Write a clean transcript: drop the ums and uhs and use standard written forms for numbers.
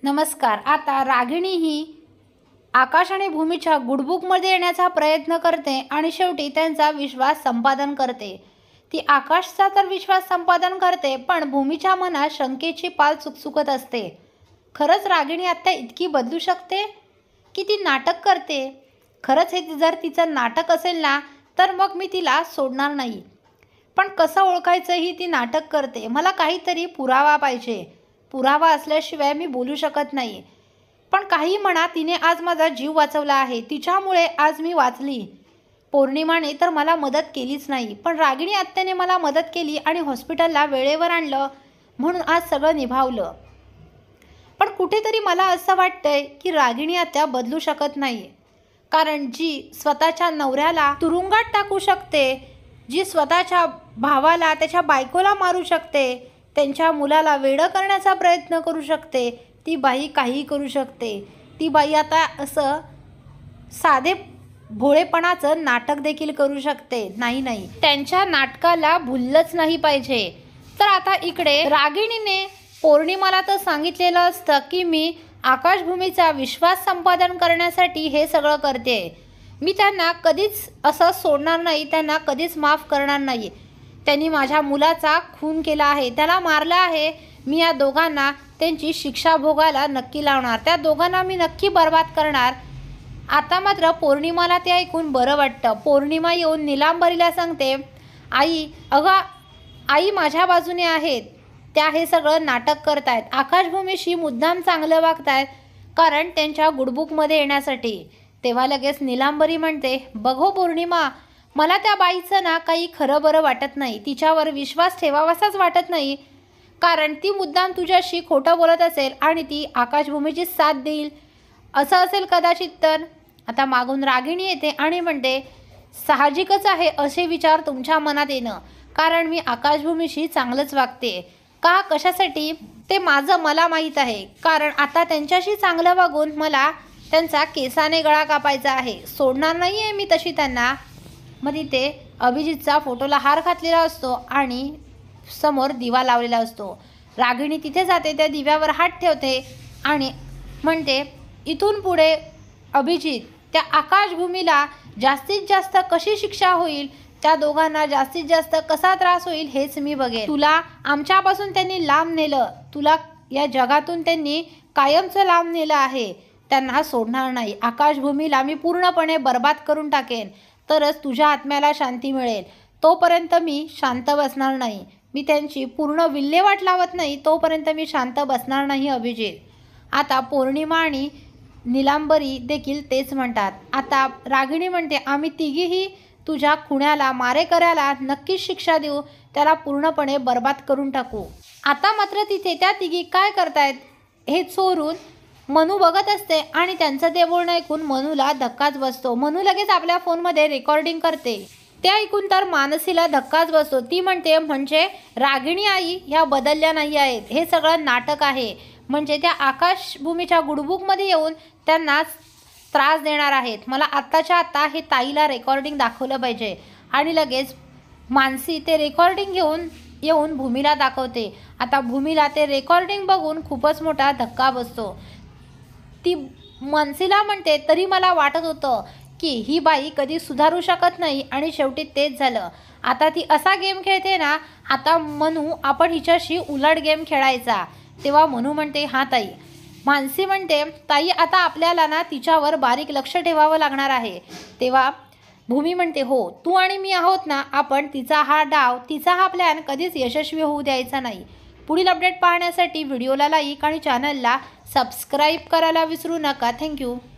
नमस्कार। आता रागिणी ही आकाश आणि भूमीच्या गुडबुकमध्ये येण्याचा प्रयत्न करते आणि शेवटी त्यांचा विश्वास संपादन करते। ती आकाशचा तर विश्वास संपादन करते, पण भूमीच्या मनात शंकेची पाल चुकचुकत असते। खरंच रागिणी आता इतकी बदलू शकते की ती नाटक करते? खरंच हे जर तिचं नाटक असेल ना, तर मग मी तिला सोडणार नाही। पण कसं ओळखायचं ही ती नाटक करते? मला काहीतरी पुरावा पाहिजे। पुरावा असल्याशिवाय मी बोलू शकत नाही। पण काही म्हणा, तिने आज माझा जीव वाचवला आहे। तिच्यामुळे आज मी वाचली। पौर्णिमाने तर मला मदत केलीच नाही, पण रागिणी आत्याने मला मदत केली आणि हॉस्पिटलला वेळेवर आणलं, म्हणून आज सगळं निभावलं। पण कुठेतरी मला असं वाटतंय की रागिणी आत्या बदलू शकत नाही। कारण जी स्वतःच्या नवऱ्याला तुरुंगात टाकू शकते, जी स्वतःच्या भावाला, त्याच्या बायकोला मारू शकते, त्यांच्या मुलाला वेडं करण्याचा प्रयत्न करू शकते, ती बाई काही करू शकते। ती बाई आता असं साधे भोळेपणाचं नाटक देखील करू शकते। नाही, त्यांच्या नाटकाला भुललंच नाही पाहिजे। तर आता इकडे रागिणीने पौर्णिमाला तर सांगितलेलं असतं की मी आकाशभूमीचा विश्वास संपादन करण्यासाठी हे सगळं करते। मी त्यांना कधीच असं सोडणार नाही, त्यांना कधीच माफ करणार नाही। त्यांनी माझ्या मुलाचा खून केला आहे, त्याला मारलं आहे। मी या दोघांना त्यांची शिक्षा भोगायला नक्की लावणार, त्या दोघांना मी नक्की बर्बाद करणार। आता मात्र पौर्णिमाला ते ऐकून बरं वाटतं। पौर्णिमा येऊन नीलांबरीला सांगते, अगं आई माझ्या बाजूने आहेत, त्या हे सगळं नाटक करतायत, आकाशभूमीशी मुद्दाम चांगलं वागतायत कारण त्यांच्या गुडबुकमध्ये येण्यासाठी। तेव्हा लगेच नीलांबरी म्हणते, बघ हो पौर्णिमा, मला त्या बाईचं ना काही खरं बरं वाटत नाही, तिच्यावर विश्वास ठेवावासाच वाटत नाही, कारण ती मुद्दाम तुझ्याशी खोटं बोलत असेल आणि ती आकाशभूमीची साथ देईल असं असेल कदाचित। तर आता मागून रागिणी येते आणि म्हणते, साहजिकच आहे असे विचार तुमच्या मनात येणं, कारण मी आकाशभूमीशी चांगलंच वागते। का, कशासाठी ते मला माहीत आहे, कारण आता त्यांच्याशी चांगलं वागून मला त्यांचा केसाने गळा कापायचा आहे, सोडणार नाही आहे मी तशी त्यांना। मग तिथे अभिजितचा फोटोला हार घातलेला असतो आणि समोर दिवा लावलेला असतो। रागिणी तिथे जाते, त्या दिव्यावर हात ठेवते आणि म्हणते, इथून पुढे अभिजित, त्या आकाशभूमीला जास्तीत जास्त कशी शिक्षा होईल, त्या दोघांना जास्तीत जास्त कसा त्रास होईल हेच मी बघेन। तुला आमच्यापासून त्यांनी लांब नेलं, तुला या जगातून त्यांनी कायमचं लांब नेलं आहे, त्यांना सोडणार नाही। आकाशभूमीला मी पूर्णपणे बर्बाद करून टाकेन, तरच तुझ्या आत्म्याला शांती मिळेल। तोपर्यंत मी शांत बसणार नाही, मी त्यांची पूर्ण विल्हेवाट लावत नाही तोपर्यंत मी शांत बसणार नाही अभिजित। आता पौर्णिमा आणि नीलांबरी देखील तेच म्हणतात। आता रागिणी म्हणते, आम्ही तिघीही तुझ्या खुन्याला, मारेकऱ्याला नक्कीच शिक्षा देऊ, त्याला पूर्णपणे बर्बाद करून टाकू। आता मात्र तिथे त्या तिघी काय करतायत हे चोरून मनू बघत असते आणि त्यांचं ते बोलणं ऐकून मनूला धक्काच बसतो। मनू लगेच आपल्या फोनमध्ये रेकॉर्डिंग करते, ते ऐकून तर मानसीला धक्काच बसतो। ती म्हणते, म्हणजे रागिणी आई ह्या बदलल्या नाही आहेत, हे सगळं नाटक आहे, म्हणजे त्या आकाशभूमीच्या गुडबुकमध्ये येऊन त्यांना त्रास देणार आहेत। मला आत्ताच्या आत्ता हे ताईला रेकॉर्डिंग दाखवलं पाहिजे। आणि लगेच मानसी ते रेकॉर्डिंग घेऊन येऊन भूमीला दाखवते। आता भूमीला ते रेकॉर्डिंग बघून खूपच मोठा धक्का बसतो। ती मानसीला म्हणते, तरी मला वाटत होतं की ही बाई कधी सुधारू शकत नाही आणि शेवटी तेच झालं। आता ती असा गेम खेळते ना, आता मनू आपण हिच्याशी उलट गेम खेळायचा। तेव्हा मनू म्हणते, हां ताई। मानसी म्हणते, ताई आता आपल्याला ना तिच्यावर बारीक लक्ष ठेवावं लागणार आहे। तेव्हा भूमी म्हणते, हो तू आणि मी आहोत ना, आपण तिचा हा डाव, तिचा हा प्लॅन कधीच यशस्वी होऊ द्यायचा नाही। पुढील अपडेट पाहण्यासाठी व्हिडिओला लाईक आणि चॅनलला सबस्क्राईब करायला विसरू नका। थँक्यू।